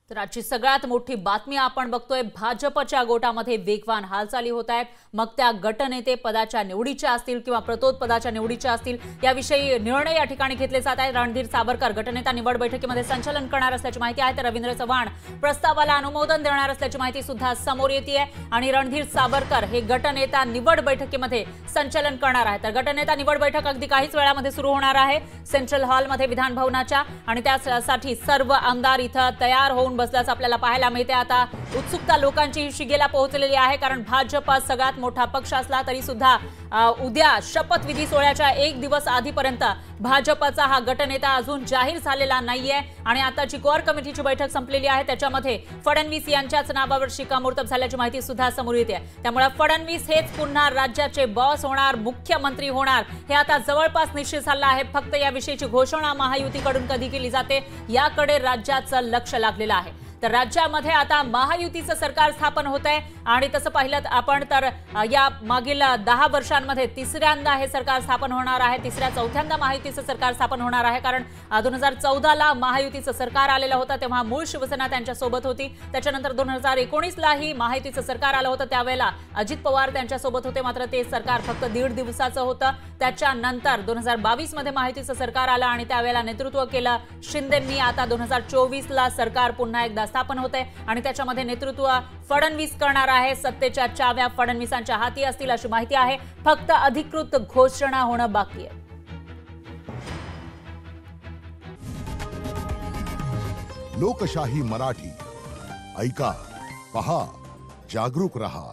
तर आजची सगळ्यात मोठी बातमी आपण बघतोय, भाजपच्या गोटामध्ये वेगवान हालचाली होत आहेत। मग त्या गटनेते पदाच्या निवडीच्या असतील किंवा प्रतोद पदाच्या निवडीच्या असतील, याविषयी निर्णय या ठिकाणी घेतले जात आहेत। रणधीर सावरकर गटनेता निवड बैठकीमध्ये संचालन करणार असल्याची माहिती आहे, तर रवींद्र चव्हाण प्रस्तावाला अनुमोदन देणार असल्याची माहिती सुद्धा समोर येते आणि रणधीर सावरकर हे गटनेता निवड बैठकीमध्ये संचालन करणार आहेत। तर गटनेता निवड बैठक अगदी काहीच वेळामध्ये सुरू होणार आहे सेंट्रल हॉलमध्ये विधान भवनाच्या, आणि त्यासाठी सर्व आमदार इथं तयार होऊन बसल्याचं आपल्याला पाहायला मिळते। आता उत्सुकता लोकांची शिगेला पोहोचलेली आहे, कारण भाजप सगळ्यात मोठा पक्ष असला तरी सुद्धा उद्या शपथविधी सोहळ्याच्या एक दिवस आधीपर्यंत भाजपचा हा गटनेता अजून जाहीर झालेला नाहीये आणि आताची कोर कमिटीची बैठक संपलेली आहे, त्याच्यामध्ये फडणवीस यांच्याच नावावर शिक्कामोर्तब झाल्याची माहिती सुद्धा समोर येते। त्यामुळे फडणवीस हेच पुन्हा राज्याचे बॉस होणार, मुख्यमंत्री होणार हे आता जवळपास निश्चित झालं आहे। फक्त याविषयीची घोषणा महायुतीकडून कधी केली जाते याकडे राज्याचं लक्ष लागलेलं आहे। तर राज्यामध्ये आता महायुतीचं सरकार स्थापन होत आहे आणि तसं पाहिलं आपण तर या मागील 10 वर्षांमध्ये तिसऱ्यांदा हे सरकार स्थापन होणार आहे, तिसऱ्या चौथ्यांदा महायुतीचं सरकार स्थापन होणार आहे। कारण 2014 ला महायुतीचं सरकार आलेलं होतं, तेव्हा मूळ शिवसेना त्यांच्या सोबत होती। त्याच्यानंतर 2019 लाही महायुतीचं सरकार आलं होतं, त्यावेळेला अजित पवार त्यांच्या सोबत होते, मात्र ते सरकार फक्त 1.5 दिवसाचं होतं। त्याच्यानंतर 2022 मध्ये महायुतीचं सरकार आलं आणि त्यावेळेला नेतृत्व केलं शिंदेंनी। आता 2024 ला सरकार पुन्हा एकदा स्थापन होते आणि त्याच्यामध्ये नेतृत्व फडणवीस करणार आहे। सत्तेच्या चाव्या फडणवीसांच्या हाती असतील अशी माहिती आहे, फक्त अधिकृत घोषणा होणं बाकी आहे। लोकशाही मराठी ऐका, पहा, जागरूक रहा।